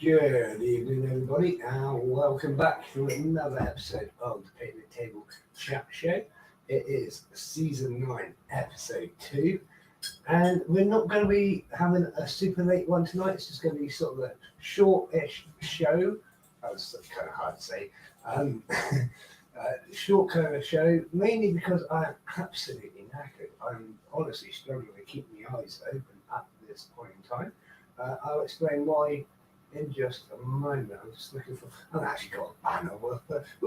Good evening, everybody, and welcome back to another episode of the Picnic Table Chat Show. It is season 9, episode 2, and we're not going to be having a super late one tonight. It's just going to be sort of a short-ish show. That was kind of hard to say. Short kind of show, mainly because I'm absolutely knackered. I'm honestly struggling to keep my eyes open at this point in time. I'll explain why in just a moment. I'm just looking for. I've actually got a banner. We'll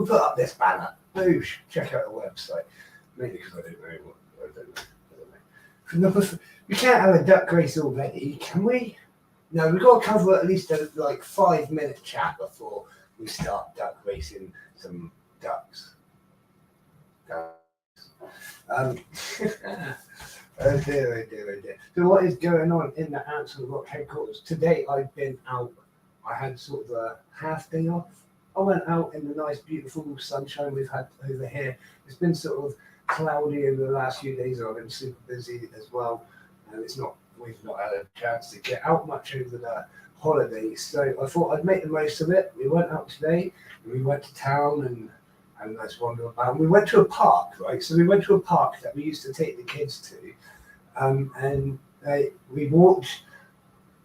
put up this banner. Boosh! Check out the website. Mainly because I don't know what. I don't know. We can't have a duck race already, can we? No, we've got to cover at least a 5-minute chat before we start duck racing some ducks. Oh dear. So what is going on in the Ansel Rock headquarters? Today I've been out. I had sort of a half day off. I went out in the nice, beautiful sunshine we've had over here. It's been sort of cloudy over the last few days. I've been super busy as well, and we've not had a chance to get out much over the holidays. So I thought I'd make the most of it. We went out today, and we went to town and had a nice wander about. We went to a park, right? So we went to a park that we used to take the kids to. And we walked,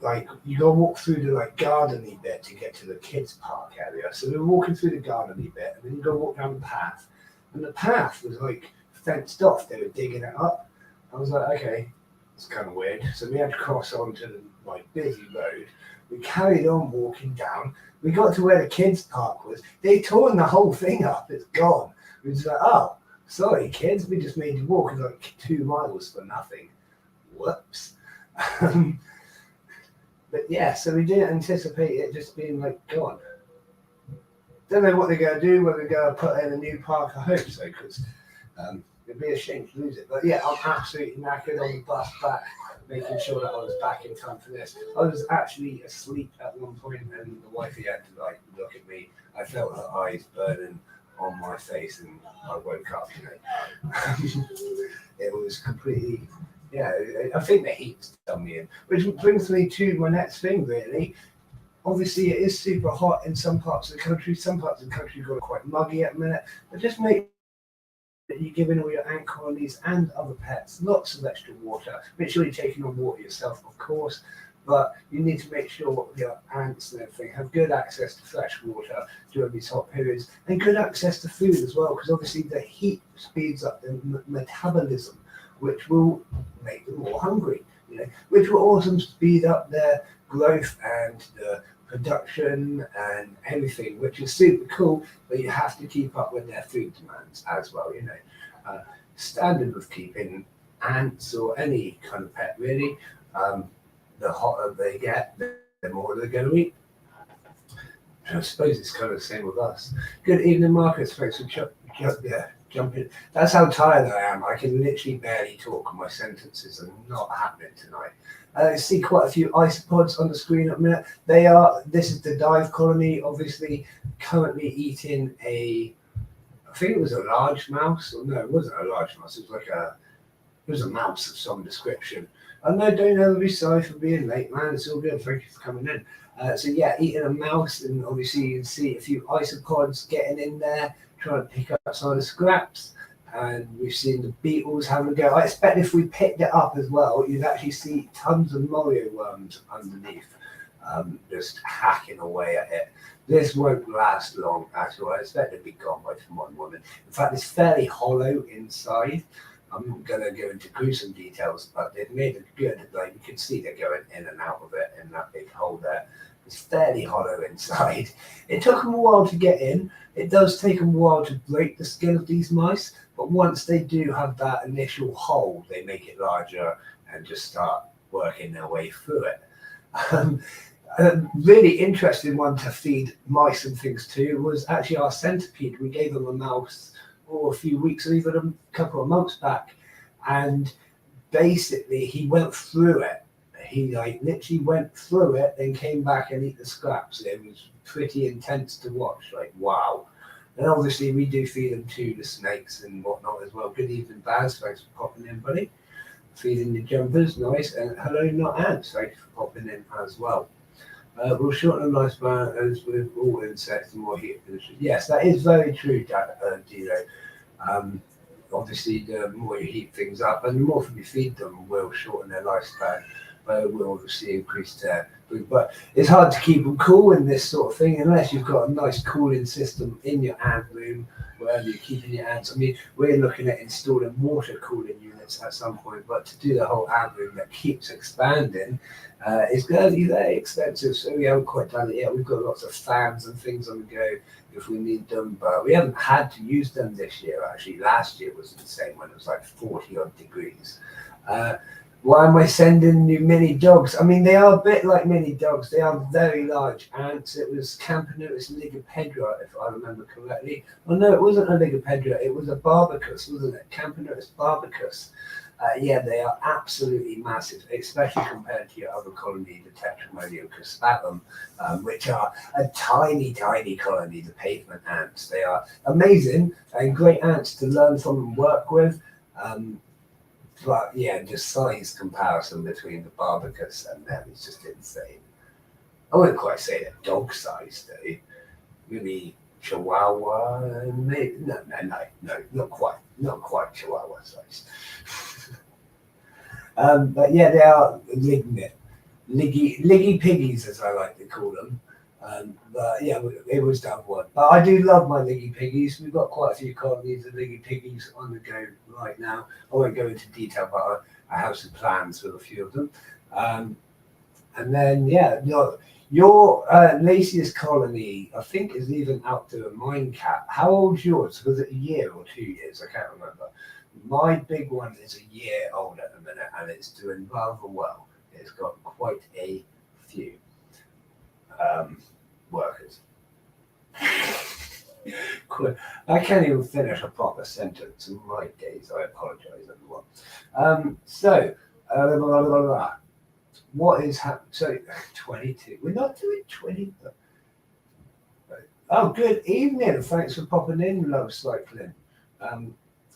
like, you go walk through the like gardeny bit to get to the kids park area. So we were walking through the gardeny bit, and then you go walk down the path, and the path was like fenced off. They were digging it up. I was like, okay, it's kind of weird. So we had to cross onto the like busy road. We carried on walking down. We got to where the kids park was. They'd torn the whole thing up. It's gone. We was like, oh, sorry kids, we just made you walk like 2 miles for nothing. Whoops. But yeah, so we didn't anticipate it just being like gone. Don't know what they're going to do, whether they're going to put in a new park. I hope so, because it'd be a shame to lose it. But yeah, I'm absolutely knackered on the bus back, making sure that I was back in time for this. I was actually asleep at one point, and the wifey had to like look at me. I felt her eyes burning on my face, and I woke up. It was completely. Yeah, I think the heat's done me in. Which brings me to my next thing, really. Obviously, it is super hot in some parts of the country. Some parts of the country got quite muggy at the minute. But just make that you're giving all your ant colonies and other pets lots of extra water. Make sure you're taking on water yourself, of course. But you need to make sure your ants and everything have good access to fresh water during these hot periods, and good access to food as well, because obviously the heat speeds up the metabolism, which will make them more hungry, which will also speed up their growth and the production and everything, which is super cool, but you have to keep up with their food demands as well, standard with keeping ants or any kind of pet really, the hotter they get, the more they're going to eat. I suppose it's kind of the same with us. Good evening, Marcus. Thanks for jumping. That's how tired I am. I can literally barely talk. My sentences are not happening tonight. I see quite a few isopods on the screen at the minute. This is the dive colony, obviously currently eating I think it was a large mouse. Or no, it wasn't a large mouse. It was a mouse of some description. And no, don't ever be sorry for being late, man. It's all good. Thank you for coming in. So yeah, eating a mouse, and obviously you can see a few isopods getting in there, trying to pick up some of the scraps. And we've seen the beetles having a go. I expect if we picked it up as well, you'd actually see tons of morio worms underneath, just hacking away at it. This won't last long at all. I expect it to be gone by tomorrow morning. In fact, it's fairly hollow inside. I'm not going to go into gruesome details, but they've made it good. Like you can see they're going in and out of it in that big hole there. It's fairly hollow inside. It took them a while to get in. It does take them a while to break the skin of these mice, but once they do have that initial hole, they make it larger and just start working their way through it. A really interesting one to feed mice and things to was actually our centipede. We gave them a mouse a few weeks or even a couple of months back, and basically he went through it. He literally went through it, then came back and ate the scraps. It was pretty intense to watch. Like, wow. And obviously we do feed them to the snakes and whatnot as well. Good evening, Baz. Thanks for popping in, buddy. Feeding the jumpers, nice. And hello, not ants. Thanks for popping in as well. We'll shorten the lifespan as with all insects, the more heat finishes. Yes, that is very true, Dino. Obviously, the more you heat things up and the more you feed them will shorten their lifespan, but will obviously increase their food. But it's hard to keep them cool in this sort of thing unless you've got a nice cooling system in your ant room, wherever you're keeping your ants. I mean, we're looking at installing water cooling units at some point, but to do the whole ant room that keeps expanding, it's going to be very expensive, so we haven't quite done it yet. We've got lots of fans and things on the go if we need them, but we haven't had to use them this year. Actually, last year was insane when it was like 40 odd degrees. Why am I sending you mini dogs? I mean, they are a bit like mini dogs. They are very large ants. It was Campanurus ligopedra, if I remember correctly. Oh no, it wasn't a ligopedra. It was a barbicus, wasn't it? Campanurus barbicus. Yeah, they are absolutely massive, especially compared to your other colony, the Tetramonium crispatum, which are a tiny, tiny colony, the pavement ants. They are amazing and great ants to learn from and work with. But yeah, just size comparison between the barbicus and them is just insane. I wouldn't quite say they're dog size though. Maybe Chihuahua, maybe no, not quite Chihuahua size. But yeah, they are liggy piggies, as I like to call them. But yeah, it was done one. But I do love my liggy piggies. We've got quite a few colonies of liggy piggies on the go right now. I won't go into detail, but I have some plans with a few of them. Um, and then yeah, your laciest colony, I think, is even out to a mine cat. How old's yours? Was it a year or 2 years? I can't remember. My big one is a year old at the minute, and it's doing rather well. It's got quite a few um, workers. I can't even finish a proper sentence in my days. I apologise, everyone. Blah, blah, blah, blah. What is happening? So, 22. We're not doing 20. Oh, good evening. Thanks for popping in, Love Cycling.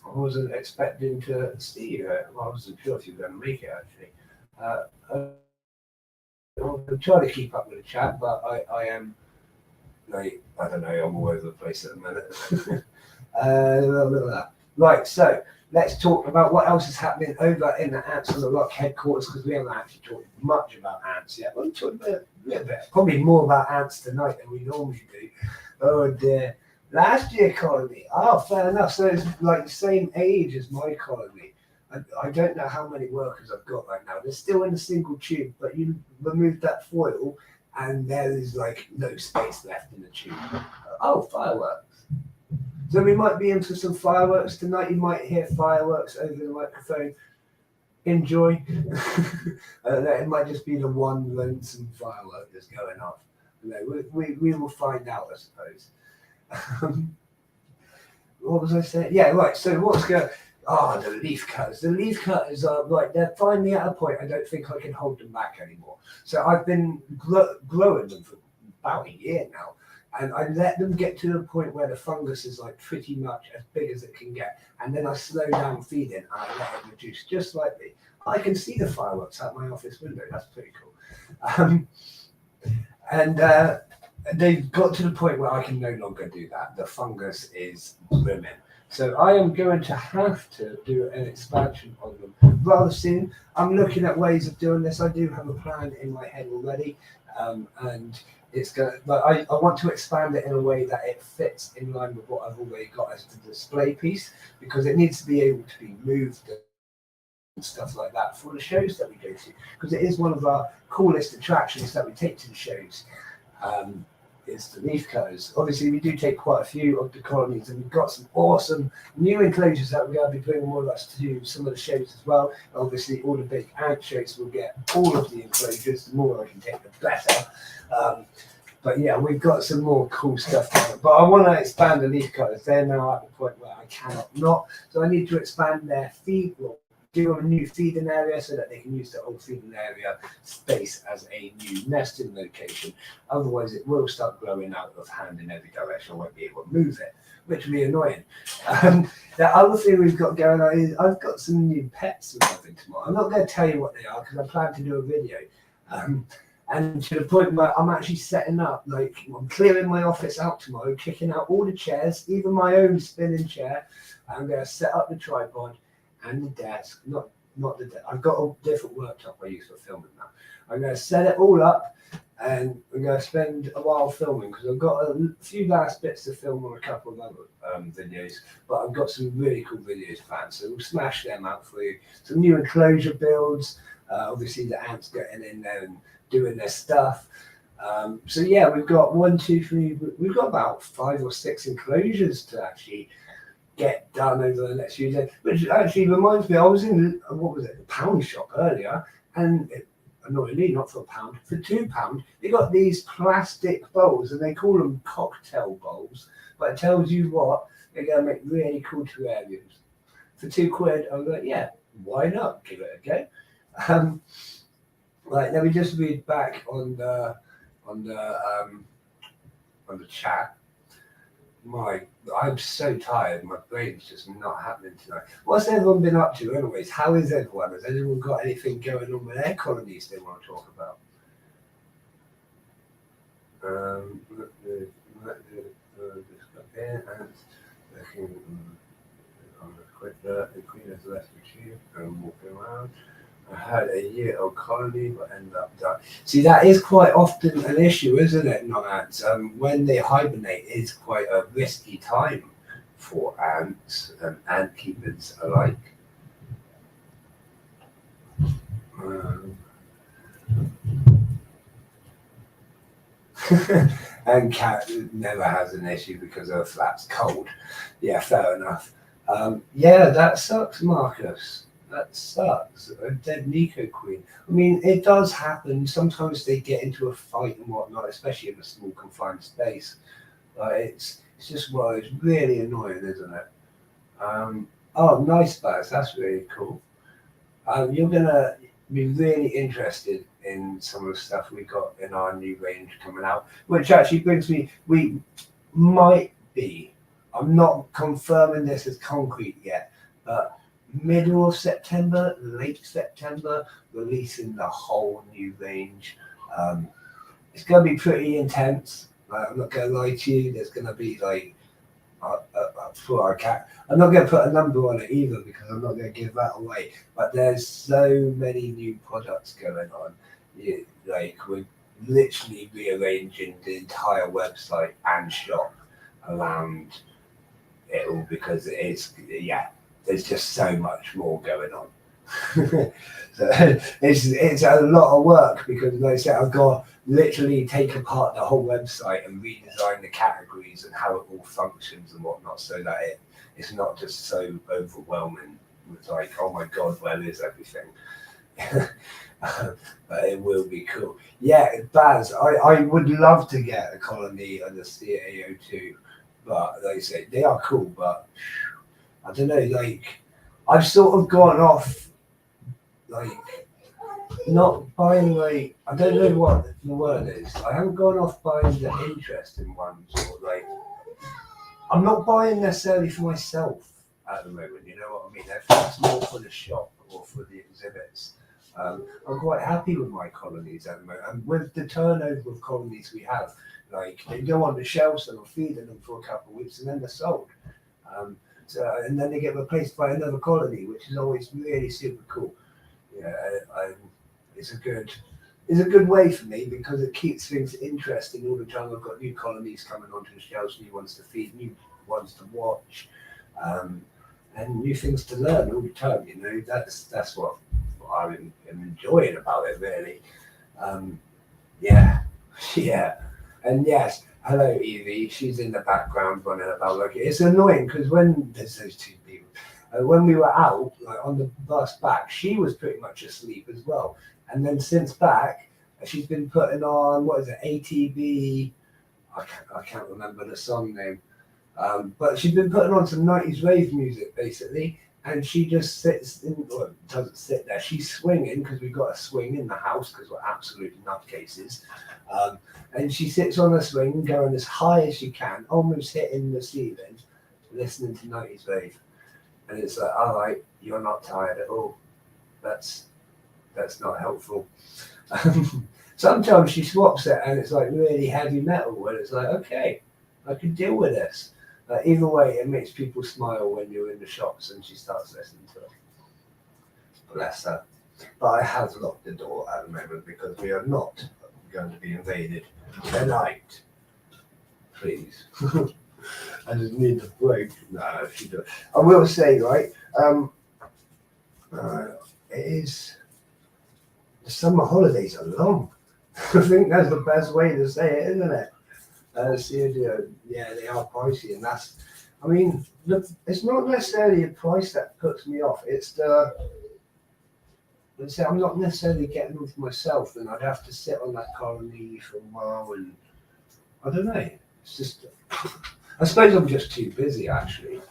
I wasn't expecting to see you. I wasn't sure if you were going to make it, actually. I'm trying to keep up with the chat, but I am, like, I don't know, I'm all over the place at the minute. Blah, blah, blah. Right, so let's talk about what else is happening over in the Ants on the Rock headquarters, because we haven't actually talked much about ants yet. We'll talk a little bit, probably more about ants tonight than we normally do. Oh dear. Last year colony. Oh, fair enough. So it's like the same age as my colony. I don't know how many workers I've got right now. They're still in a single tube, but you remove that foil and there is like no space left in the tube. Oh, fireworks. So we might be in for some fireworks tonight. You might hear fireworks over the microphone. Enjoy. It might just be the one lonesome firework that's going off. We will find out, I suppose. What was I saying? Yeah, right. So what's going? Oh, the leaf cutters. The leaf cutters are right. They're finally at a point. I don't think I can hold them back anymore. So I've been growing them for about a year now, and I let them get to the point where the fungus is like pretty much as big as it can get, and then I slow down feeding and I let it reduce just slightly. I can see the fireworks out my office window. That's pretty cool. And they've got to the point where I can no longer do that. The fungus is brimming. So I am going to have to do an expansion on them rather soon. I'm looking at ways of doing this. I do have a plan in my head already, and it's going. But I want to expand it in a way that it fits in line with what I've already got as the display piece, because it needs to be able to be moved and stuff like that for the shows that we go to, because it is one of our coolest attractions that we take to the shows. It's the leaf cutters. Obviously, we do take quite a few of the colonies, and we've got some awesome new enclosures that we're going to be bringing more of us to some of the shows as well. Obviously, all the big ant shows will get all of the enclosures. The more I can take, the better. But yeah, we've got some more cool stuff coming. But I want to expand the leaf cutters. They're now at the point where I cannot not. So I need to expand their feed. Do a new feeding area so that they can use the old feeding area space as a new nesting location. Otherwise, it will start growing out of hand in every direction. I won't be able to move it, which will be annoying. The other thing we've got going on is I've got some new pets and everything tomorrow. I'm not going to tell you what they are because I plan to do a video. And to the point where I'm actually setting up, like I'm clearing my office out tomorrow, kicking out all the chairs, even my own spinning chair. I'm going to set up the tripod and the desk, not the desk. I've got a different worktop I use for filming now. I'm going to set it all up, and I'm going to spend a while filming because I've got a few last bits to film on a couple of other videos, but I've got some really cool videos planned, so we'll smash them out for you. Some new enclosure builds, obviously the ants getting in there and doing their stuff. So yeah, we've got we've got about 5 or 6 enclosures to actually get done over the next few days, which actually reminds me, I was in a pound shop earlier, and annoyingly, not for £1, for £2, they got these plastic bowls, and they call them cocktail bowls, but it tells you what, they're going to make really cool terrariums. For £2, I was like, yeah, why not? Give it a go. Right, let me just read back on the chat. I'm so tired. My brain's just not happening tonight. What's everyone been up to, anyways? How is everyone? Has anyone got anything going on with their colonies they want to talk about? Looking on the quick look, the queen has left the tube and walking around. I had a year-old colony but ended up dying. See, that is quite often an issue, isn't it, not ants? When they hibernate is quite a risky time for ants and ant keepers alike. Um, and cat never has an issue because her flat's cold. Yeah, fair enough. Yeah, that sucks, Marcus. That sucks. A dead Nico Queen. I mean, it does happen. Sometimes they get into a fight and whatnot, especially in a small confined space. It's just well, it's really annoying, isn't it? Oh, nice, Baz. That's really cool. You're gonna be really interested in some of the stuff we got in our new range coming out, which actually brings me. We might be. I'm not confirming this as concrete yet, but middle of September, late September, releasing the whole new range. Um, it's going to be pretty intense. Like, I'm not going to lie to you. There's going to be like for I'm not going to put a number on it either because I'm not going to give that away. But there's so many new products going on. Like we're literally rearranging the entire website and shop around it all because there's just so much more going on. So it's a lot of work because like I said, I've got literally take apart the whole website and redesign the categories and how it all functions and whatnot so that it's not just so overwhelming with like, oh my god, where is everything? But it will be cool. Yeah, Baz, I would love to get a colony on the CAO2, but like I say, they are cool, but I don't know, like I've sort of gone off like not buying like I don't know what the word is. I haven't gone off buying the interest in ones or like I'm not buying necessarily for myself at the moment, you know what I mean? If that's more for the shop or for the exhibits. I'm quite happy with my colonies at the moment. And with the turnover of colonies we have, like they go on the shelves and I'm feeding them for a couple of weeks and then they're sold. And then they get replaced by another colony, which is always really super cool. Yeah, it's a good way for me because it keeps things interesting all the time. I've got new colonies coming onto the shelves, new ones to feed, new ones to watch, and new things to learn all the time. You know, that's what I'm enjoying about it, really. Yeah, yeah, and yes. Hello, Evie. She's in the background running about. Like it's annoying because when there's those two people, when we were out like on the bus back, she was pretty much asleep as well. And then since back, she's been putting on what is it, ATB? I can't remember the song name, but she's been putting on some 90s rave music basically. And she just sits in, or doesn't sit there. She's swinging because we've got a swing in the house because we're absolute nutcases. And she sits on a swing, going as high as she can, almost hitting the ceiling, listening to 90s rave. And it's like, all right, you're not tired at all. That's not helpful. Sometimes she swaps it and it's like really heavy metal, and it's like, okay, I can deal with this. Either way, it makes people smile when you're in the shops and she starts listening to it. Bless her. But I have locked the door at the moment because we are not going to be invaded tonight. Please. I just need to break. No, she does. I will say, right, it is the summer holidays are long. I think that's the best way to say it, isn't it? Yeah, they are pricey, and I mean, it's not necessarily a price that puts me off. It's let's say I'm not necessarily getting them for myself, and I'd have to sit on that colony for a while, and I don't know. It's just, I suppose I'm just too busy, actually.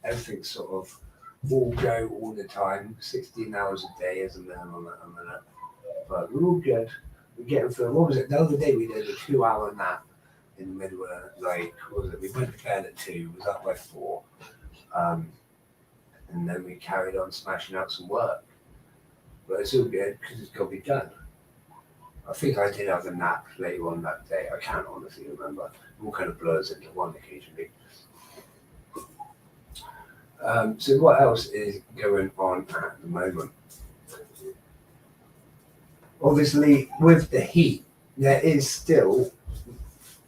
Everything's sort of all go all the time, 16 hours a day is a minimum at a minute, but we're all good. We're getting through. What was it? The other day we did a 2-hour nap in the middle of like, what was it? We went to bed at 2, was up by 4, and then we carried on smashing out some work. But it's all good because it's got to be done. I think I did have a nap later on that day. I can't honestly remember. It all kind of blurs into one occasionally. So what else is going on at the moment? Obviously, with the heat, there is still,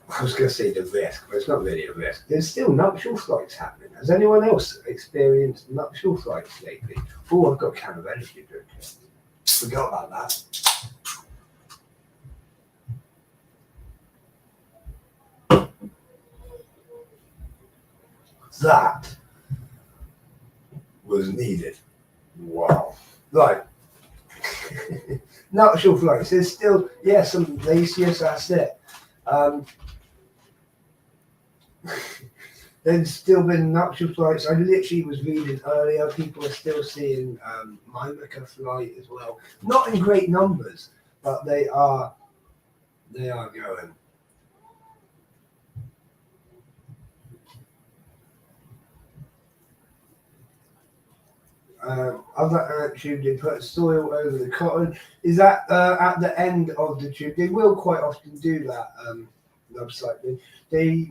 I was going to say the risk, but it's not really a risk. There's still nuptial flights happening. Has anyone else experienced nuptial flights lately? Oh, I've got a can of energy drink. Forgot about that. That was needed. Wow. Right. Nuptial flights. There's still, yeah, some glaciers, that's it. There's still been nuptial flights. I literally was reading earlier, people are still seeing Myrmica flight as well. Not in great numbers, but they are going. Other tube, they put soil over the cotton. Is that at the end of the tube? They will quite often do that. Website.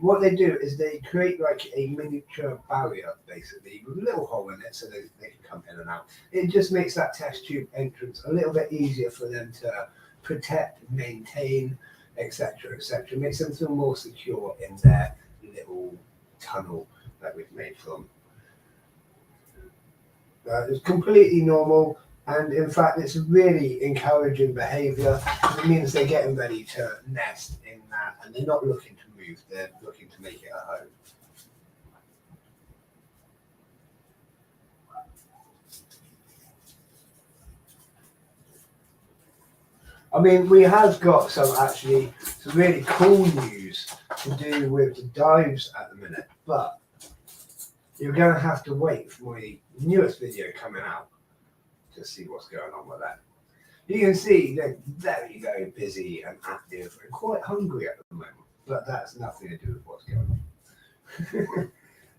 What they do is they create like a miniature barrier basically with a little hole in it so they can come in and out. It just makes that test tube entrance a little bit easier for them to protect, maintain, etc., etc. Makes them feel more secure in their little tunnel that we've made for them. It's completely normal, and in fact, it's really encouraging behaviour. It means they're getting ready to nest in that, and they're not looking to move, they're looking to make it a home. I mean, we have got some really cool news to do with the dives at the minute, but you're going to have to wait for my newest video coming out to see what's going on with that. You can see they're very, very busy and active and quite hungry at the moment, but that's nothing to do with what's going on.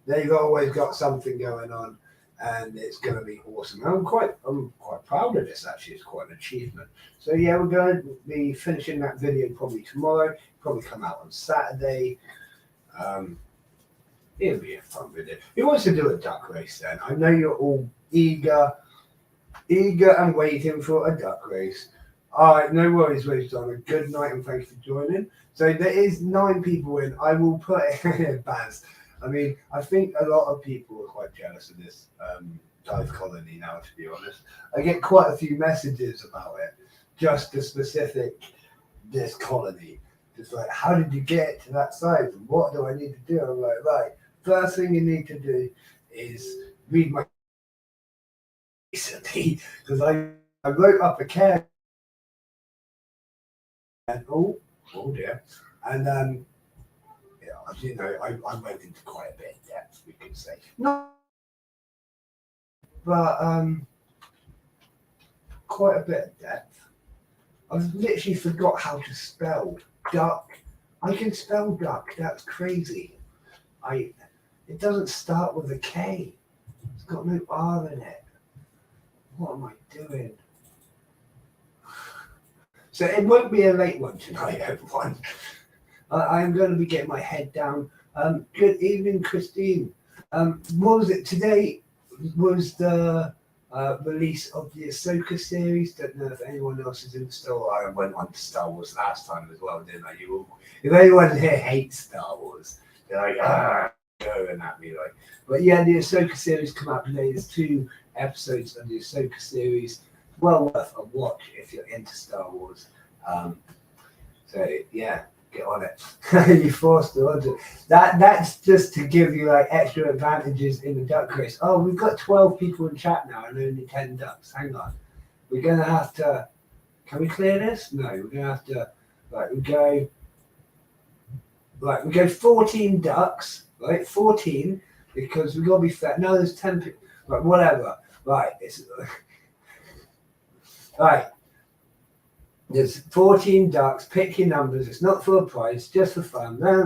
They've always got something going on, and it's going to be awesome. I'm quite proud of this. Actually, it's quite an achievement. So yeah, we're going to be finishing that video probably tomorrow. Probably come out on Saturday. It'll be a fun video. Who wants to do a duck race then? I know you're all eager and waiting for a duck race. All right, no worries, Donna. Good night and thanks for joining. So there is 9 people in. I will put it in Baz. I mean, I think a lot of people are quite jealous of this dive colony now, to be honest. I get quite a few messages about it, just the specific, this colony. Just like, how did you get to that size? And what do I need to do? I'm like, right, first thing you need to do is read my recently, because I wrote up a care and oh dear, and you know, I went into quite a bit of depth, we could say. No, but quite a bit of depth. I've literally forgot how to spell duck. I can spell duck. That's crazy. It doesn't start with a K. It's got no R in it. What am I doing? So it won't be a late one tonight, everyone. I'm going to be getting my head down. Good evening, Christine. What was it? Today was the release of the Ahsoka series. Don't know if anyone else is in the store. I went on to Star Wars last time as well, didn't I? If anyone here hates Star Wars, they're like, going at me like. But yeah, the Ahsoka series come out today. There's 2 episodes of the Ahsoka series. Well worth a watch if you're into Star Wars. So yeah, get on it. You forced to watch it. That's just to give you like extra advantages in the duck race. Oh, we've got 12 people in chat now and only 10 ducks. Hang on. We're gonna have to. Can we clear this? No, we're gonna have to. We go 14 ducks. Right, 14 because we've got to be fair. No, there's 10 people. Right, whatever. Right, it's right. There's 14 ducks. Pick your numbers. It's not for a prize, just for fun. No.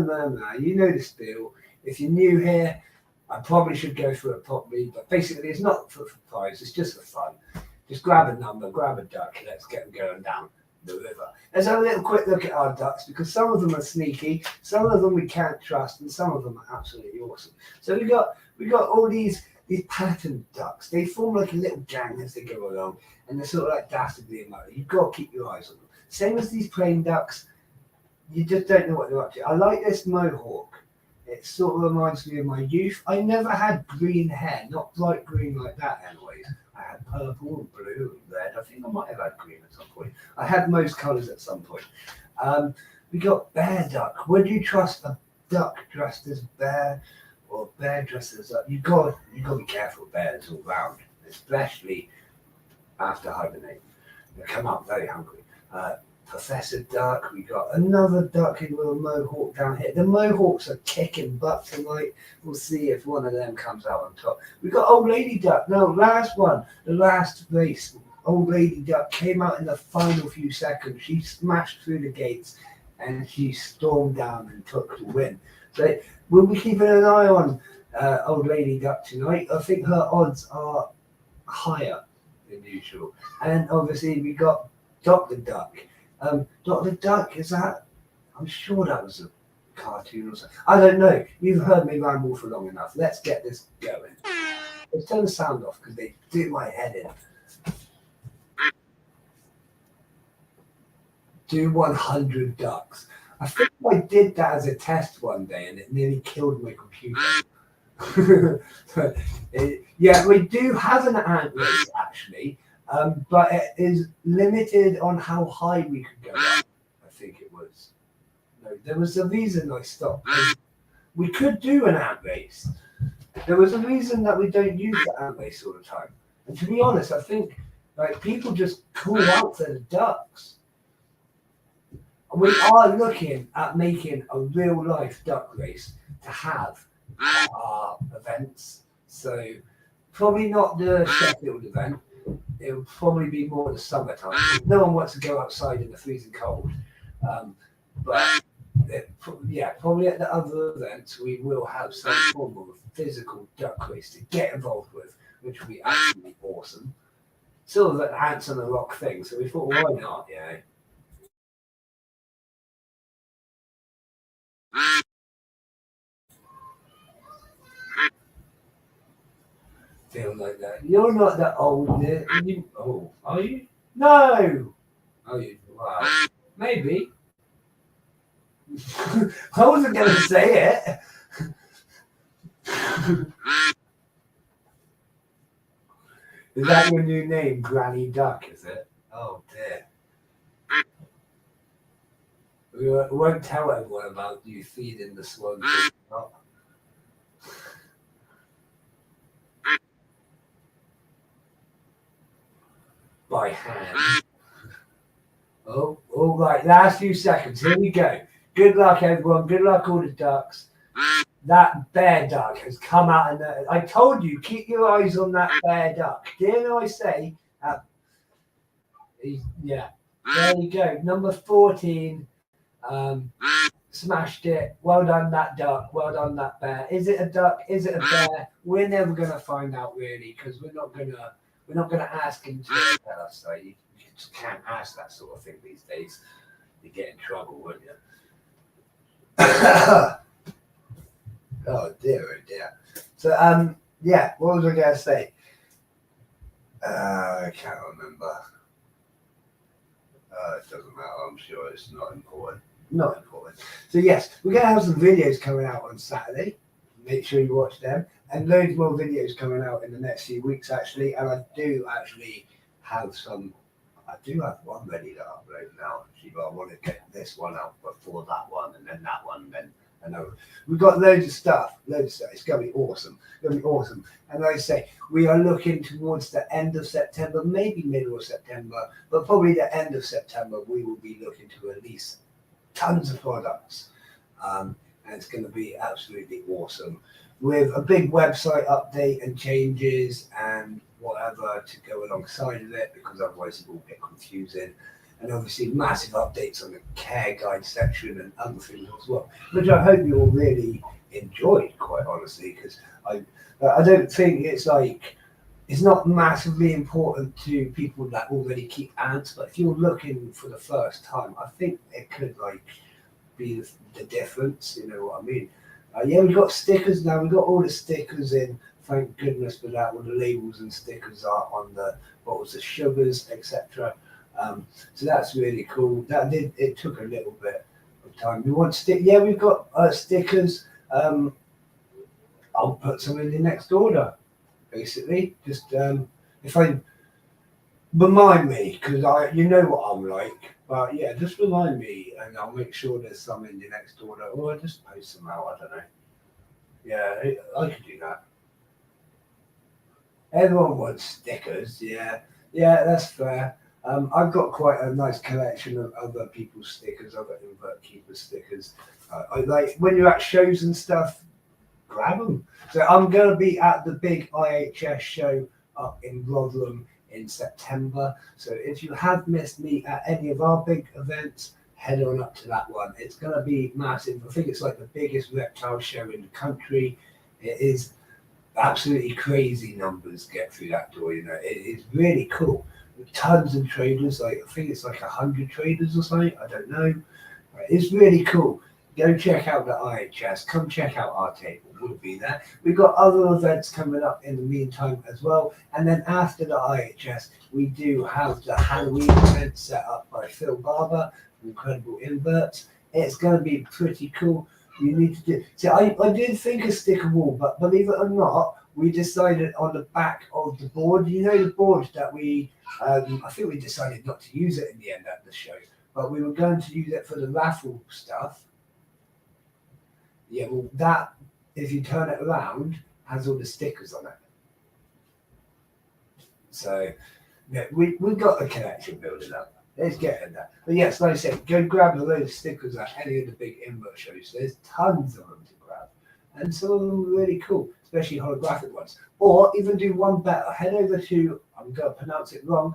You know the spiel. If you're new here, I probably should go through it properly. But basically, it's not for prize. It's just for fun. Just grab a number, grab a duck. Let's get them going down the river. Let's have a little quick look at our ducks because some of them are sneaky, some of them we can't trust, and some of them are absolutely awesome. So we got all these these patterned ducks, they form like a little gang as they go along, and they're sort of like dastardly and muddy. You've got to keep your eyes on them. Same as these plain ducks, you just don't know what they're up to. I like this mohawk. It sort of reminds me of my youth. I never had green hair, not bright green like that anyways. I had purple and blue and red. I think I might have had green at some point. I had most colours at some point. We got bear duck. Would you trust a duck dressed as bear or bear dressed as duck? You got to be careful of bears all round, especially after hibernating. They come up very hungry. Professor Duck, we got another duck in with a mohawk down here. The mohawks are kicking butt tonight. We'll see if one of them comes out on top. We got Old Lady Duck. No, last one, the last race. Old Lady Duck came out in the final few seconds. She smashed through the gates and she stormed down and took the win. So we'll be keeping an eye on Old Lady Duck tonight. I think her odds are higher than usual. And obviously we got Dr. Duck. Dr. Duck, is that? I'm sure that was a cartoon or something. I don't know. You've heard me ramble for long enough. Let's get this going. Let's turn the sound off because they do my head in. Do 100 ducks. I think I did that as a test one day and it nearly killed my computer. Yeah, we do have an ant race actually. But it is limited on how high we could go up, I think it was. No, there was a reason I stopped. We could do an ant race. There was a reason that we don't use the ant race all the time. And to be honest, I think like people just call out for the ducks. We are looking at making a real life duck race to have at our events. So probably not the Sheffield event. It would probably be more the summertime. No one wants to go outside in the freezing cold. But probably at the other events, we will have some form of physical duck race to get involved with, which would be absolutely awesome. Sort of an ants on the rock thing. So we thought, why not? Yeah. Feel like that. You're not that old, oh, are you? No. Oh, you? Wow. Maybe. I wasn't going to say it. Is that your new name, Granny Duck? Is it? Oh dear. We won't tell everyone about you feeding the swans. By hand. Oh, all right. Last few seconds. Here we go. Good luck, everyone. Good luck, all the ducks. That bear duck has come out, and I told you, keep your eyes on that bear duck. Didn't I say? Yeah. There you go. Number 14. Smashed it. Well done, that duck. Well done, that bear. Is it a duck? Is it a bear? We're never gonna find out really, because we're not gonna ask him to tell us. So you just can't ask that sort of thing these days. You get in trouble, wouldn't you? Oh dear. So yeah, what was I gonna say? I can't remember. It doesn't matter. I'm sure it's not important. Not important. So yes, we're gonna have some videos coming out on Saturday. Make sure you watch them, and loads more videos coming out in the next few weeks actually. And I do actually have some. I do have one ready to upload now actually, but I want to get this one out before that one, and then that one, then another. We've got loads of stuff. It's gonna be awesome. And like I say, we are looking towards the end of September, maybe middle of September, but probably the end of September. We will be looking to release tons of products, and it's going to be absolutely awesome with a big website update and changes and whatever to go alongside of it, because otherwise it will get confusing. And obviously massive updates on the care guide section and other things as well, which I hope you all really enjoyed, quite honestly, because I don't think it's not massively important to people that already keep ants, but if you're looking for the first time, I think it could be the difference. You know what I mean? Yeah, we've got stickers now. We've got all the stickers in Thank goodness for that. All the labels and stickers are on the bottles of sugars, etc. So that's really cool. It took a little bit of time. We want yeah, we've got stickers. I'll put some in the next order. Basically, just if I remind me, because you know what I'm like. But yeah, just remind me, and I'll make sure there's some in the next order, or I'll just post them out. I don't know. Yeah, I could do that. Everyone wants stickers. Yeah, yeah, that's fair. I've got quite a nice collection of other people's stickers. I've got Invert Keeper stickers. I like when you're at shows and stuff. Grab them. So I'm going to be at the big IHS show up in Rotherham in September. So if you have missed me at any of our big events, head on up to that one. It's going to be massive. I think it's like the biggest reptile show in the country. It is absolutely crazy numbers get through that door. You know, it is really cool. Tons of traders. Like I think it's like 100 traders or something. I don't know. It's really cool. Go check out the IHS. Come check out our table. We'll be there. We've got other events coming up in the meantime as well. And then after the IHS, we do have the Halloween event set up by Phil Barber, Incredible Inverts. It's going to be pretty cool. You need to do. See, I did think of sticker wall, but believe it or not, we decided on the back of the board. You know the board that we. I think we decided not to use it in the end at the show, but we were going to use it for the raffle stuff. Yeah, well, that, if you turn it around, has all the stickers on it. So, yeah, we've got a collection building up. Let's get in there. But yes, like I said, go grab a load of stickers at any of the big invert shows. There's tons of them to grab. And some of them are really cool, especially holographic ones. Or even do one better. Head over to, I'm going to pronounce it wrong,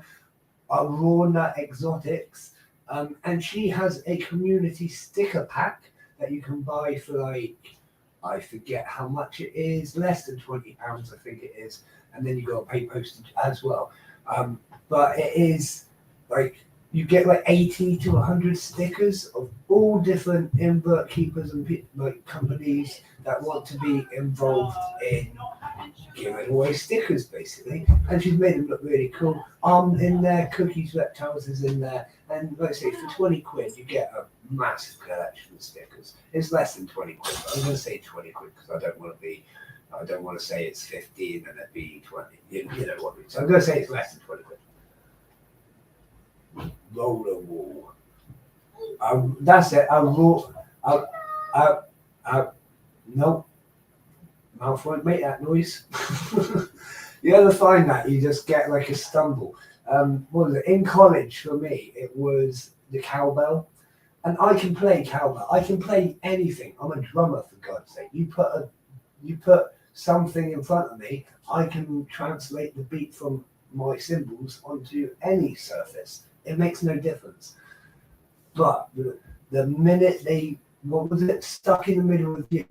Aurora Exotics. And she has a community sticker pack that you can buy for like, I forget how much it is, less than £20, I think it is. And then you got to pay postage as well. But it is like, you get like 80 to 100 stickers of all different invert keepers and like companies that want to be involved in giving away stickers, basically. And she's made them look really cool. In there, Cookies Reptiles is in there. And like I say, for 20 quid, you get a massive collection of stickers. It's less than 20 quid, but I'm going to say 20 quid because I don't want to say it's 15 and it be 20. You know what I mean. So I'm going to say it's less than 20 quid. Roller wall. That's it. No. Mouth won't make that noise. You ever find that you just get like a stumble? What was it? In college for me, it was the cowbell. And I can play cowbell. I can play anything. I'm a drummer, for God's sake. You put something in front of me, I can translate the beat from my cymbals onto any surface. It makes no difference. But the minute stuck in the middle of you,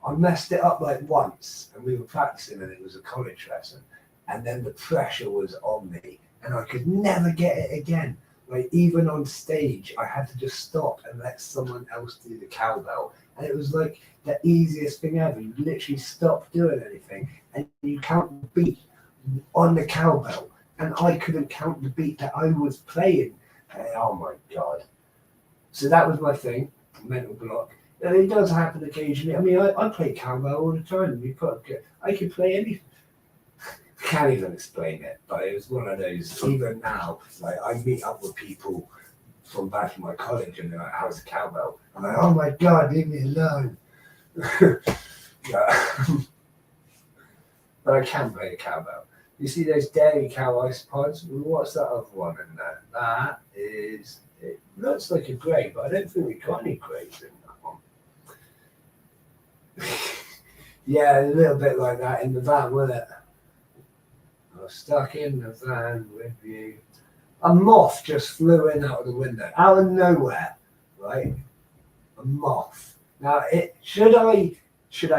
I messed it up like once, and we were practicing, and it was a college lesson, and then the pressure was on me, and I could never get it again. Like even on stage, I had to just stop and let someone else do the cowbell, and it was like the easiest thing ever. You literally stop doing anything, and you count the beat on the cowbell, and I couldn't count the beat that I was playing. Oh my God! So that was my thing, mental block. It does happen occasionally. I mean, I play cowbell all the time. I can play anything. Can't even explain it, but it was one of those. Even now, like I meet up with people from back in my college, and they're like, "How's the cowbell?" I'm like, "Oh my God, leave me alone." But I can play the cowbell. You see those dairy cow ice pods? What's that other one in there? That is. It looks like a grey, but I don't think we got any greys in that one. Yeah, a little bit like that in the van, wasn't it? I was stuck in the van with you. A moth just flew in out of the window, out of nowhere, right? A moth. Now, should I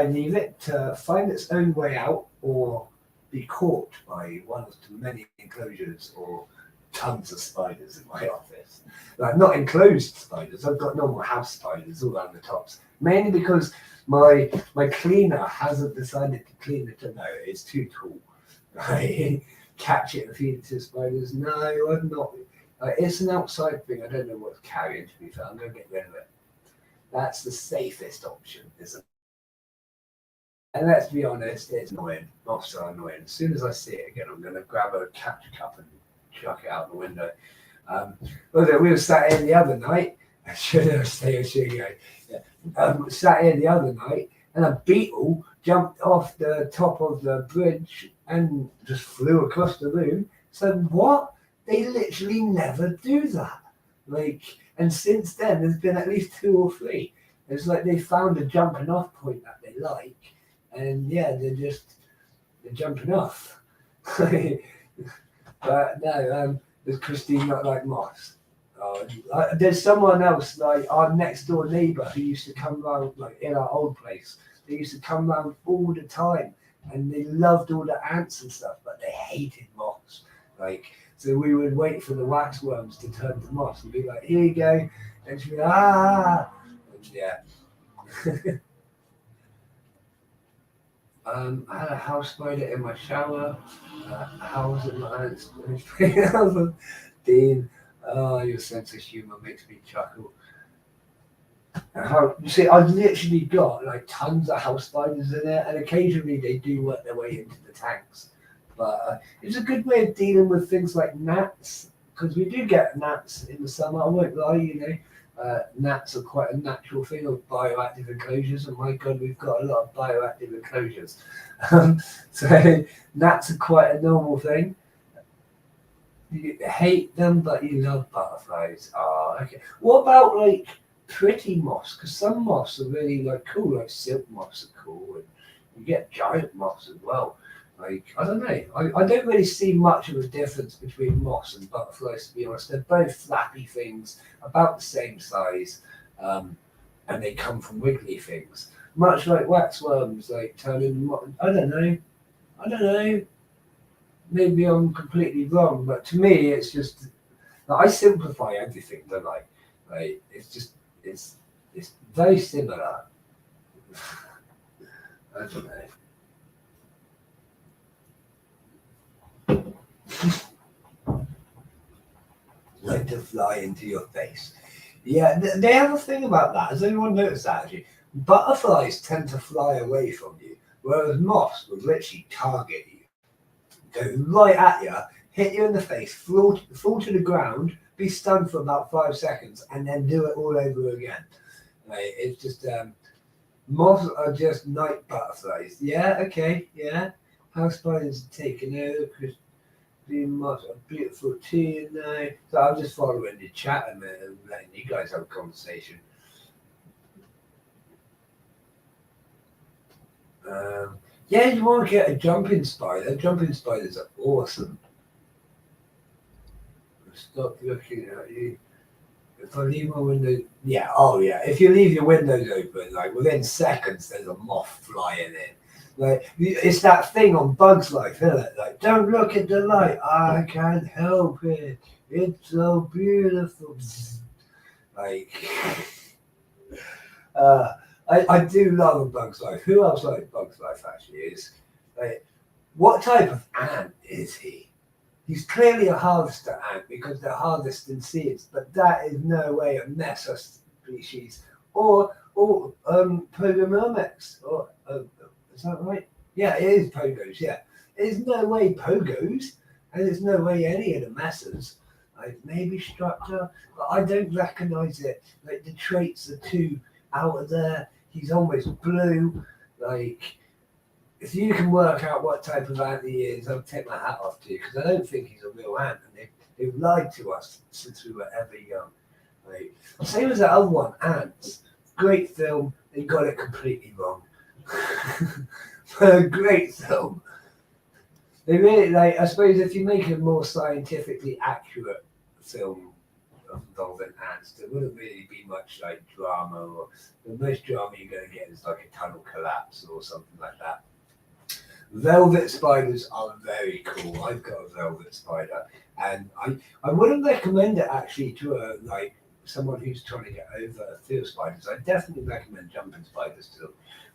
leave it to find its own way out, or be caught by one of the many enclosures, or tons of spiders in my office. Like not enclosed spiders. I've got normal house spiders all around the tops. Mainly because my cleaner hasn't decided to clean it enough. It's too tall. I catch it and feed it to spiders. No, I'm not. It's an outside thing. I don't know what's carrying, to be fair. I'm going to get rid of it. That's the safest option, isn't it? And let's be honest, it's annoying. Moths are annoying. As soon as I see it again, I'm going to grab a catch cup and chuck it out the window. We were sat here the other night. I should have stayed here. Sat here the other night, and a beetle jumped off the top of the bridge and just flew across the room. So what? They literally never do that. And since then, there's been at least 2 or 3. It's like they found a jumping off point that they like, and yeah, they're jumping off. But no, does Christine not like moths? There's someone else, like our next door neighbour, who used to come round, like in our old place. They used to come round all the time, and they loved all the ants and stuff, but they hated moths. So we would wait for the waxworms to turn to moths and be like, "Here you go," and she'd be and yeah. I had a house spider in my shower. How was it my ants? Dean, your sense of humour makes me chuckle. You see, I've literally got like tons of house spiders in there, and occasionally they do work their way into the tanks. But it's a good way of dealing with things like gnats, because we do get gnats in the summer. I won't lie, gnats are quite a natural thing of bioactive enclosures, and my God, we've got a lot of bioactive enclosures. So gnats are quite a normal thing. You hate them, but you love butterflies. Okay. What about like pretty moths? Because some moths are really cool, like silk moths are cool, and you get giant moths as well. I don't know. I don't really see much of a difference between moths and butterflies, to be honest. They're both flappy things, about the same size, and they come from wiggly things. Much like waxworms, turn into I don't know. Maybe I'm completely wrong, but to me, it's just I simplify everything, don't I? It's very similar. I don't know. Like to fly into your face. Yeah, they have a thing about that. Has anyone noticed that? Actually, butterflies tend to fly away from you, whereas moths would literally target you, go right at you, hit you in the face, fall to the ground, be stunned for about 5 seconds, and then do it all over again. It's just moths are just night butterflies. Yeah, okay, yeah. House spiders are taken over. Being much a beautiful tea now. So I'm just following the chat and letting you guys have a conversation. Yeah, you want to get a jumping spider. Jumping spiders are awesome. Stop looking at you. If I leave my window, yeah, if you leave your windows open, within seconds, there's a moth flying in. It's that thing on Bugs Life, isn't it? Don't look at the light. I can't help it. It's so beautiful. I do love a Bugs Life. Who else likes Bugs Life? Actually, is what type of ant is he? He's clearly a harvester ant because they're harvesting seeds, but that is no way a Mesa species or Podomyrmex or. Is that right? Yeah, it is pogos, yeah. There's no way pogos, and there's no way any of the Messers. Maybe structure, but I don't recognise it. The traits are too out of there. He's almost blue. If you can work out what type of ant he is, I'll take my hat off to you, because I don't think he's a real ant, and they've lied to us since we were ever young. Same as that other one, Ants. Great film, they got it completely wrong. Great film. They really I suppose if you make a more scientifically accurate film involving ants, there wouldn't really be much drama, or the most drama you're going to get is a tunnel collapse or something like that. Velvet spiders are very cool. I've got a velvet spider. And I wouldn't recommend it actually to someone who's trying to get over fear of spiders. I definitely recommend jumping spiders too.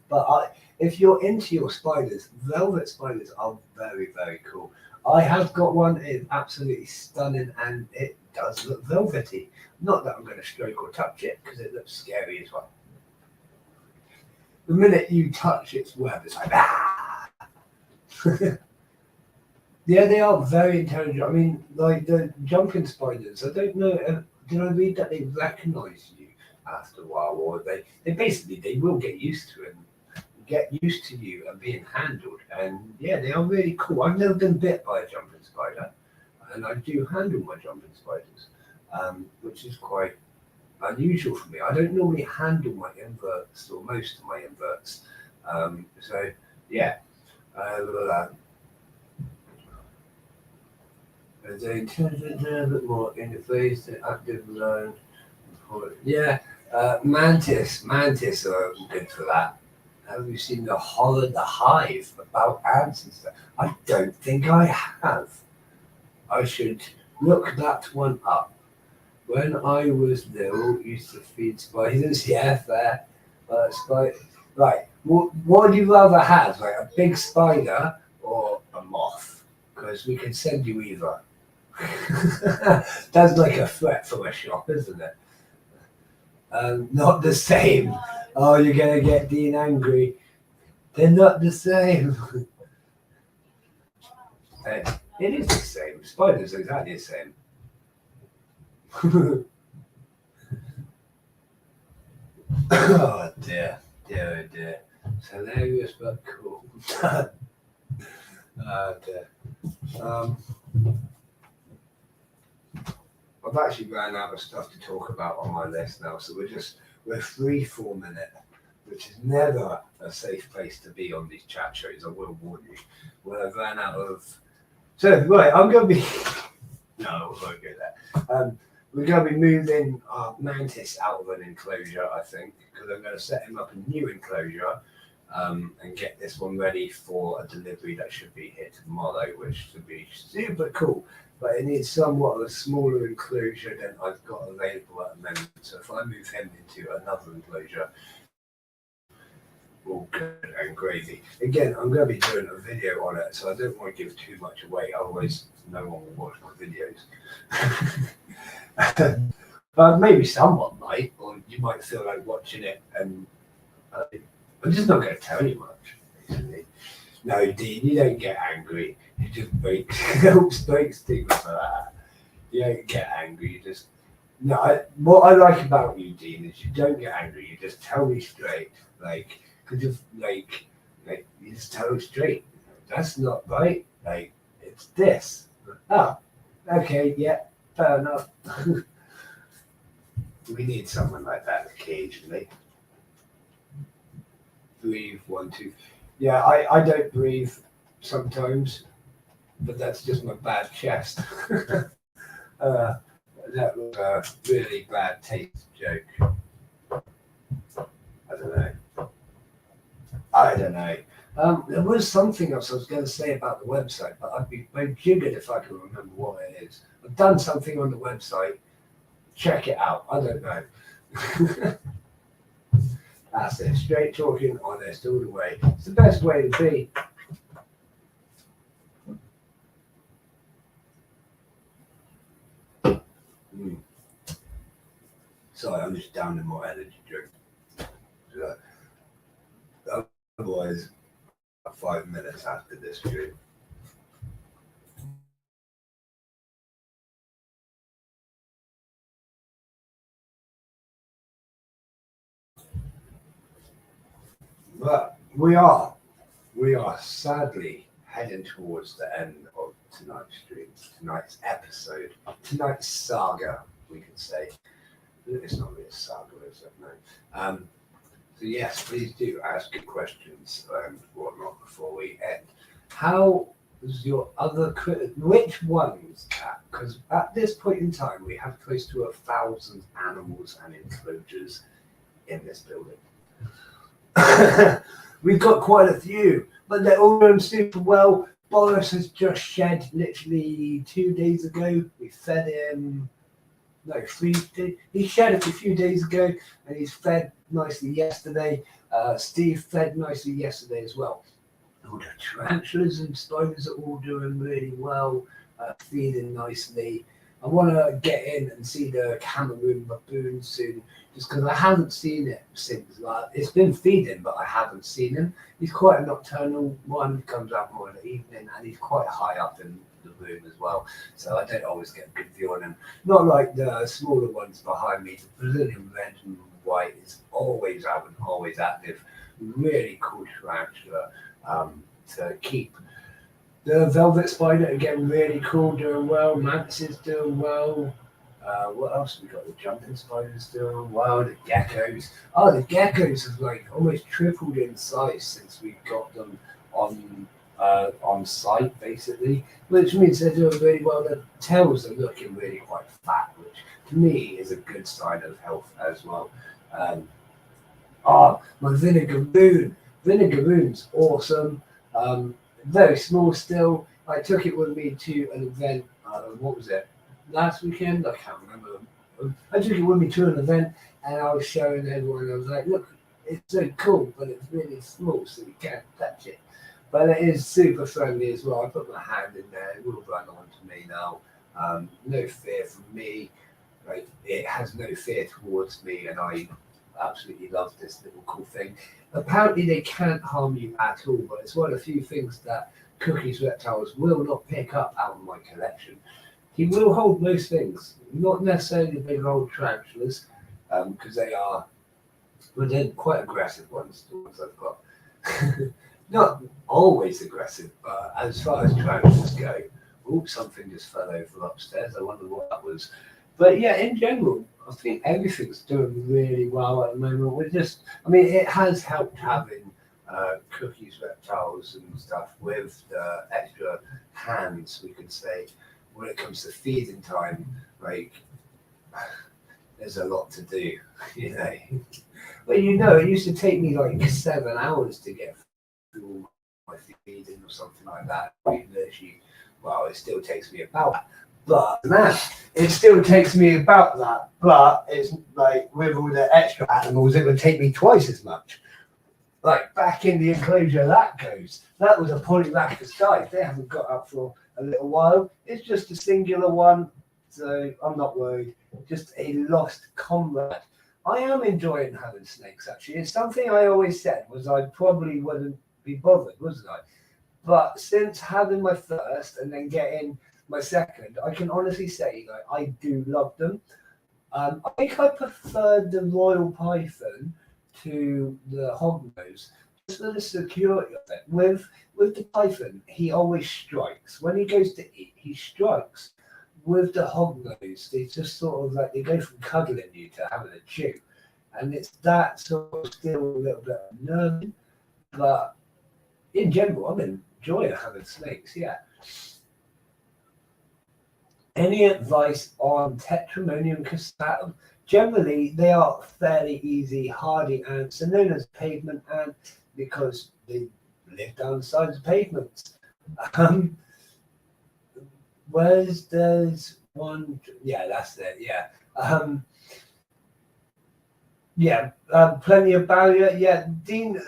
But if you're into your spiders, velvet spiders are very, very cool. I have got one, it's absolutely stunning and it does look velvety. Not that I'm going to stroke or touch it because it looks scary as well. The minute you touch its web, it's like, ah! Yeah, they are very intelligent. I mean, like the jumping spiders, I don't know, did I read that they recognize you after a while, or they basically, they will get used to it, get used to you and being handled. And yeah, they are really cool. I've never been bit by a jumping spider, and I do handle my jumping spiders, which is quite unusual for me. I don't normally handle my inverts or most of my inverts. So yeah, they're intelligent, a bit more interface, they're active zone. Yeah, mantis are good for that. Have you seen the Hive about ants and stuff? I don't think I have. I should look that one up. When I was little, used to feed spiders. Yeah, fair. Right. What would you rather have, like a big spider or a moth? Because we can send you either. That's like a threat from a shop, isn't it? Not the same. Oh, you're gonna get Dean angry. They're not the same. Hey, it is the same. Spiders are exactly the same. Oh dear. It's hilarious but cool. Oh dear. I've actually ran out of stuff to talk about on my list now, so we're free for a minute, which is never a safe place to be on these chat shows. I will warn you. When I've ran out of, so right, I'm going to be. No, I won't go there. We're going to be moving our mantis out of an enclosure, I think, because I'm going to set him up a new enclosure and get this one ready for a delivery that should be here tomorrow, which should be super cool. But it needs somewhat of a smaller enclosure than I've got available at the moment. So if I move him into another enclosure, all good and gravy. Again, I'm going to be doing a video on it, so I don't want to give too much away, otherwise no one will watch my videos. But maybe someone might, or you might feel like watching it, and I'm just not going to tell you much, basically. No, Dean, you don't get angry. You just helps break stigma for that. You don't get angry. You just what I like about you, Dean, is you don't get angry. You just tell me straight, because you just tell me straight. That's not right. Like it's this. Oh, okay, yeah, fair enough. We need someone like that occasionally. Breathe, 1, 2. Yeah, I don't breathe sometimes, but that's just my bad chest. That was a really bad taste joke. I don't know. There was something else I was going to say about the website, but I'd be jiggered if I could remember what it is. I've done something on the website. Check it out. I don't know. That's it. Straight talking, honest, all the way. It's the best way to be. Sorry, I'm just down in more energy drink. Otherwise, 5 minutes after this stream. But we are sadly heading towards the end of tonight's stream, tonight's episode, tonight's saga, we could say. It's not really a saga, is it? No. So yes, please do ask your questions and whatnot before we end. How was your other which ones? Because at this point in time, we have close to 1,000 animals and enclosures in this building. We've got quite a few, but they're all doing super well. Boris has just shed literally 2 days ago. We fed him, no, 3 days. He shed it a few days ago and he's fed nicely yesterday. Steve fed nicely yesterday as well. All the tarantulas and spiders are all doing really well, feeding nicely. I want to get in and see the Cameroon baboon soon, just because I haven't seen it since. Like, it's been feeding, but I haven't seen him. He's quite a nocturnal one. He comes out more in the evening, and he's quite high up in the room as well. So I don't always get a good view on him. Not like the smaller ones behind me. The Brazilian red and white is always out and always active. Really cool tarantula to keep. The velvet spider again, really cool, doing well. Mantis is doing well. What else we got? The jumping spiders doing well. The geckos. Oh, the geckos have like almost tripled in size since we got them on site, basically, which means they're doing really well. Their tails are looking really quite fat, which to me is a good sign of health as well. My Vinegaroon. Vinegaroon's awesome. Very small still. I took it with me to an event. What was it? Last weekend? I can't remember. I took it with me to an event and I was showing everyone. I was like, look, it's so cool, but it's really small, so you can't touch it. But it is super friendly as well. I put my hand in there. It will run onto me now. No fear from me. Like, it has no fear towards me, and I absolutely love this little cool thing. Apparently they can't harm you at all, but it's one of the few things that Cookie's Reptiles will not pick up out of my collection. He will hold most things, not necessarily the big old tarantulas, because they're quite aggressive ones, the ones I've got. Not always aggressive, but as far as tarantulas go, something just fell over upstairs. I wonder what that was. But yeah, in general, I think everything's doing really well at the moment. It has helped having Cookie's Reptiles and stuff with the extra hands, we could say, when it comes to feeding time. Like, there's a lot to do, you know. Well, it used to take me like 7 hours to get through my feeding or something like that. It still takes me about that. But it still takes me about that. But it's like with all the extra animals, it would take me twice as much. Like back in the enclosure, that goes. That was a Polyrhacus dive. They haven't got up for a little while. It's just a singular one, so I'm not worried. Just a lost comrade. I am enjoying having snakes, actually. It's something I always said was I probably wouldn't be bothered, wasn't I? But since having my first and then getting my second, I can honestly say like I do love them. I think I preferred the Royal Python to the Hognose just for the security of it. With the Python, he always strikes. When he goes to eat, he strikes. With the Hognose, they just sort of like they go from cuddling you to having a chew. And it's that sort of still a little bit unnerving. But in general, I'm enjoying having snakes, yeah. Any advice on Tetramonium cristatum? Generally, they are fairly easy, hardy ants. They're known as pavement ants because they live down the sides of pavements. There's one? Yeah, that's it. Yeah. Plenty of barrier. Yeah, Dean.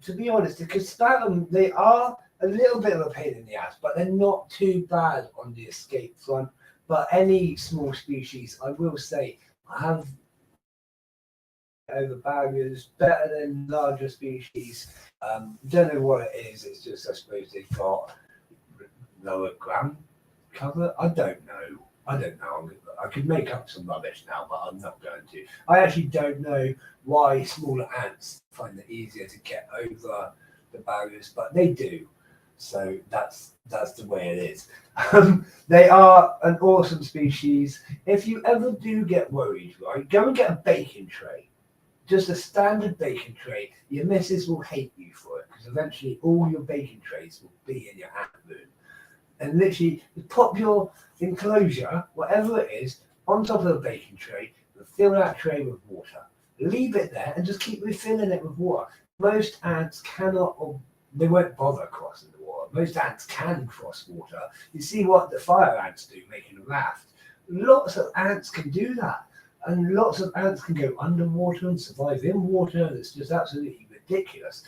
To be honest, the cristatum, they are a little bit of a pain in the ass, but they're not too bad on the escape front. But any small species, I will say, have over barriers better than larger species. Don't know what it is. It's just I suppose they've got lower ground cover. I don't know. I could make up some rubbish now, but I'm not going to. I actually don't know why smaller ants find it easier to get over the barriers, but they do. So that's the way it is. They are an awesome species. If you ever do get worried, right, go and get a baking tray. Just a standard baking tray. Your missus will hate you for it because eventually all your baking trays will be in your ant room. And literally, pop your enclosure, whatever it is, on top of the baking tray, and fill that tray with water. Leave it there and just keep refilling it with water. Most ants cannot, or they won't bother crossing the water well, most ants can cross water. You see what the fire ants do, making a raft. Lots of ants can do that. And lots of ants can go underwater and survive in water. It's just absolutely ridiculous.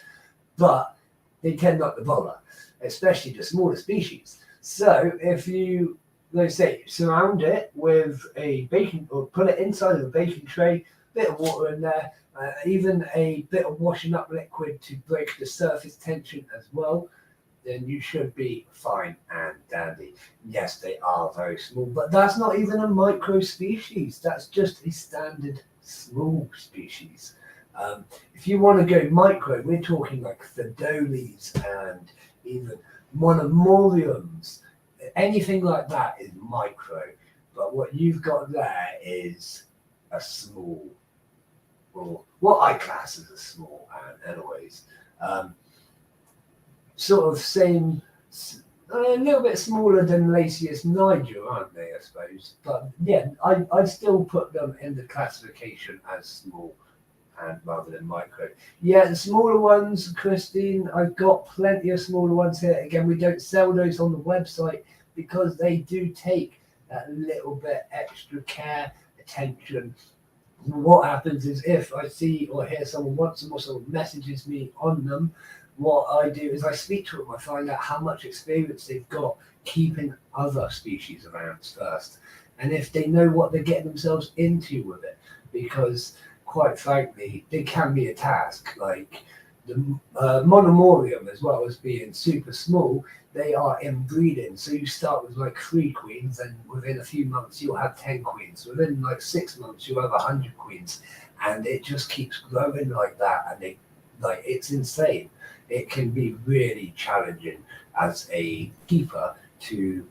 But they tend not to bother, especially the smaller species. So if you, let's say, surround it with a baking, or put it inside of a baking tray, bit of water in there, even a bit of washing up liquid to break the surface tension as well, then you should be fine and dandy. Yes, they are very small, but that's not even a micro species. That's just a standard small species. If you want to go micro, we're talking like Thodoles and even Monomoriums. Anything like that is micro. But what you've got there is a small, or what I class as a small ant, anyways. Sort of same, a little bit smaller than Lasius niger, aren't they, I suppose? But yeah, I'd still put them in the classification as small and rather than micro. Yeah, the smaller ones, Christine, I've got plenty of smaller ones here. Again, we don't sell those on the website because they do take that little bit extra care, attention. What happens is if I see or hear someone wants them or someone messages me on them, what I do is I speak to them. I find out how much experience they've got keeping other species of ants first, and if they know what they're getting themselves into with it, because quite frankly, they can be a task. Like the Monomorium, as well as being super small, they are inbreeding. So you start with like 3 queens, and within a few months you'll have 10 queens. Within like 6 months you'll have 100 queens, and it just keeps growing like that. And it's insane. It can be really challenging as a keeper to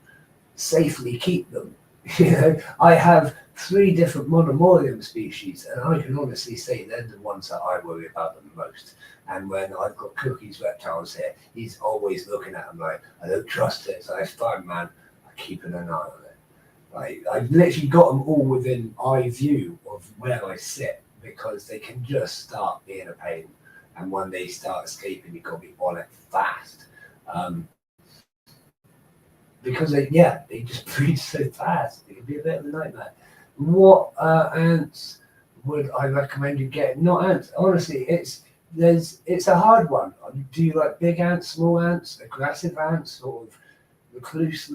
safely keep them. I have 3 different Monomorium species, and I can honestly say they're the ones that I worry about the most. And when I've got Cookie's reptiles here, he's always looking at them like, I don't trust it. So it's fine, man. I'm keeping an eye on it. Like, I've literally got them all within eye view of where I sit, because they can just start being a pain. And when they start escaping, you've got to be on it fast. Because they just breed so fast. It can be a bit of a nightmare. What ants would I recommend you get? Not ants. Honestly, it's a hard one. Do you like big ants, small ants, aggressive ants, sort of recluse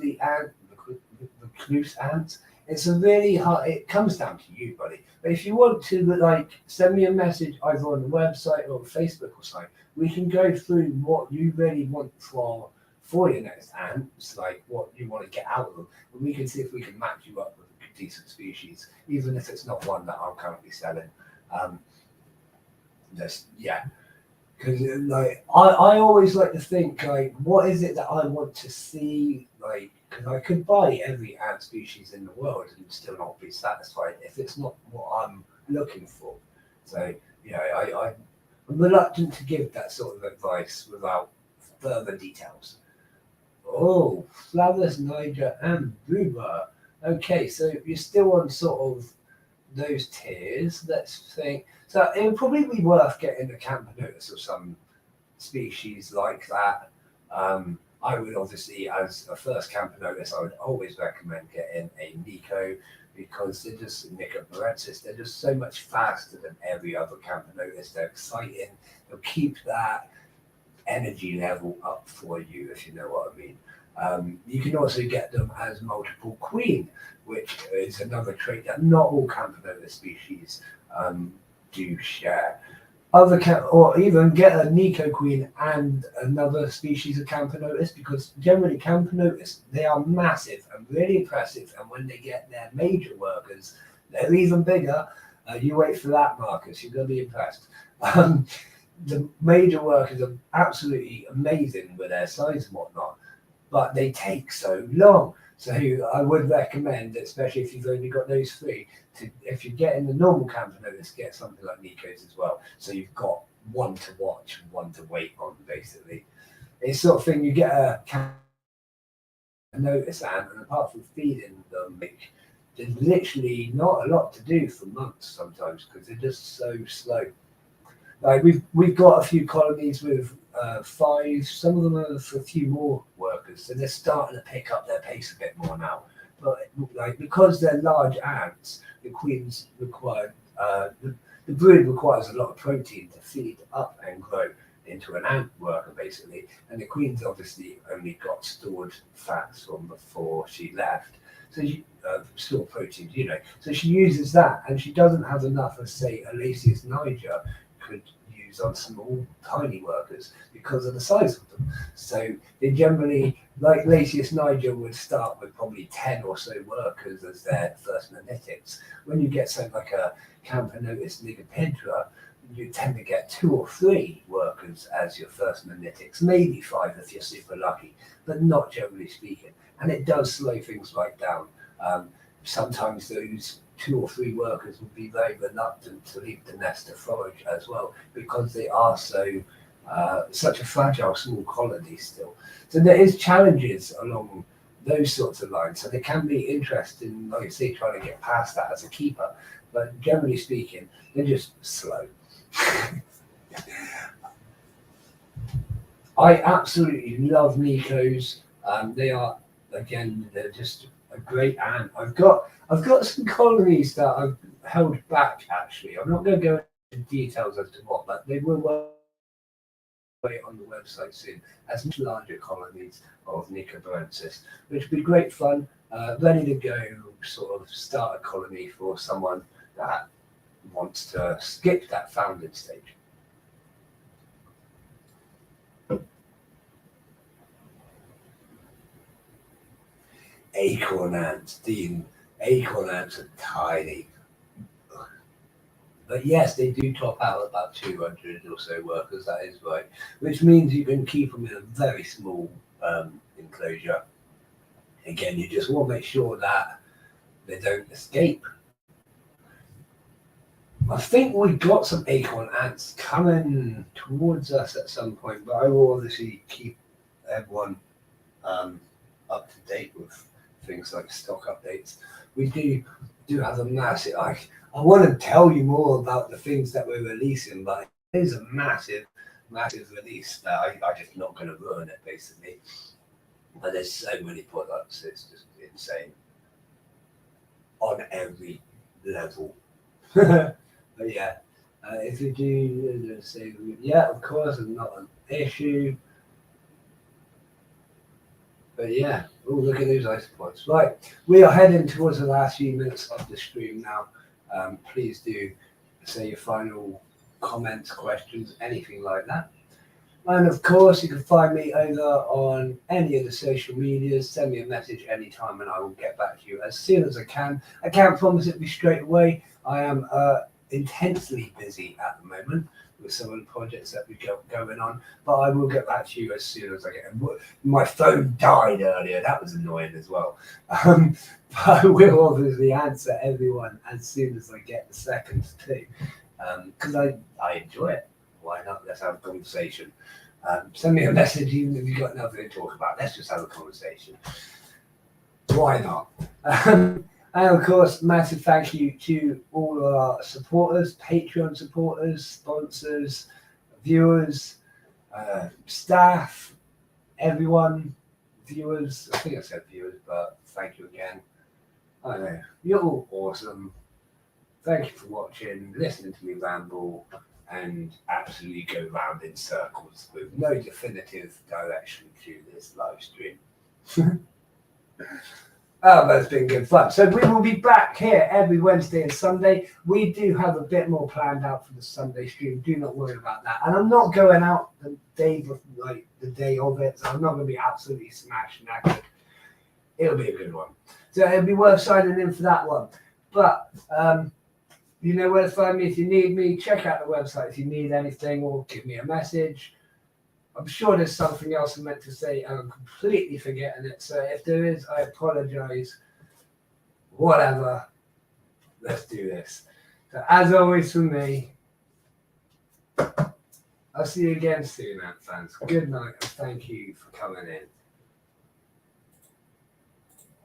ants? It's a really hard. It comes down to you, buddy. But if you want to, like, send me a message either on the website or Facebook or something, we can go through what you really want for your next ants, like what you want to get out of them, and we can see if we can match you up with a decent species, even if it's not one that I'm currently selling. Because like I always like to think, like, what is it that I want to see? Like, because I could buy every ant species in the world and still not be satisfied if it's not what I'm looking for. So I'm reluctant to give that sort of advice without further details. Oh, Flavus niger and Buba. Okay, so you're still on sort of those tiers. Let's think. So it would probably be worth getting a Camponotus or some species like that. I would obviously, as a first Camponotus, I would always recommend getting a Nico, because they're just Nicobarensis. They're just so much faster than every other Camponotus. They're exciting. They'll keep that energy level up for you, if you know what I mean. You can also get them as multiple queen, which is another trait that not all Camponotus species do share. Or even get a Nico queen and another species of Camponotus, because generally Camponotus, they are massive and really impressive, and when they get their major workers, they're even bigger. You wait for that, Marcus, you're going to be impressed. The major workers are absolutely amazing with their size and whatnot, but they take so long. So I would recommend, especially if you've only got those 3, if you're getting the normal Camponotus, get something like Nico's as well. So you've got one to watch and one to wait on, basically. It's sort of thing, you get a Camponotus ant, and apart from feeding them, there's literally not a lot to do for months sometimes, because they're just so slow. Like we've got a few colonies with 5. Some of them are for a few more workers, so they're starting to pick up their pace a bit more now. But like because they're large ants, the queens require the brood requires a lot of protein to feed up and grow into an ant worker basically, and the queen's obviously only got stored fats from before she left, so she stored proteins, so she uses that, and she doesn't have enough as say Alaceus niger could use on small tiny workers because of the size of them. So they generally, like Lasius niger would start with probably 10 or so workers as their first nanitics. When you get something like a Camponotus ligopendra, you tend to get 2 or 3 workers as your first nanitics, maybe 5 if you're super lucky, but not generally speaking. And it does slow things right down. Sometimes those 2 or 3 workers will be very reluctant to leave the nest to forage as well, because they are such a fragile small colony still. So there is challenges along those sorts of lines. So they can be interesting, like I say, trying to get past that as a keeper. But generally speaking, they're just slow. I absolutely love Nikos. They are, again, they're just a great ant. I've got some colonies that I've held back actually. I'm not going to go into details as to what, but they will work on the website soon as much larger colonies of Nicobarensis, which would be great fun. Ready to go, sort of start a colony for someone that wants to skip that founding stage. Acorn ants, Dean. Acorn ants are tiny. But yes, they do top out about 200 or so workers, that is right. Which means you can keep them in a very small enclosure. Again, you just want to make sure that they don't escape. I think we've got some acorn ants coming towards us at some point, but I will obviously keep everyone up to date with things like stock updates. We do have a massive, I want to tell you more about the things that we're releasing, but it is a massive release that I'm just not going to ruin it basically. But there's so many products, it's just insane on every level. But yeah, if you do say, yeah, of course, it's not an issue. But yeah, oh, look at those isopods. Right, we are heading towards the last few minutes of the stream now. Please do say your final comments, questions, anything like that. And of course, you can find me over on any of the social medias. Send me a message anytime and I will get back to you as soon as I can. I can't promise it'll be straight away. I am intensely busy at the moment with some of the projects that we got going on, but I will get back to you as soon as I get them. My phone died earlier. That was annoying as well. But I will obviously answer everyone as soon as I get the seconds too, because I enjoy it. Why not? Let's have a conversation. Send me a message even if you've got nothing to talk about. Let's just have a conversation. Why not? And of course, massive thank you to all of our supporters, Patreon supporters, sponsors, viewers, staff, everyone, viewers. I think I said viewers, but thank you again. I don't know. You're all awesome. Thank you for watching, listening to me ramble, and absolutely go round in circles with no definitive direction to this live stream. Oh, that's been good fun. So we will be back here every Wednesday and Sunday. We do have a bit more planned out for the Sunday stream. Do not worry about that. And I'm not going out the day of it, so I'm not going to be absolutely smashed knackered. It'll be a good one. So it'll be worth signing in for that one. But you know where to find me if you need me. Check out the website if you need anything, or give me a message. I'm sure there's something else I meant to say and I'm completely forgetting it. So if there is, I apologize. Whatever. Let's do this. So as always from me, I'll see you again soon, Ant fans. Good night and thank you for coming in.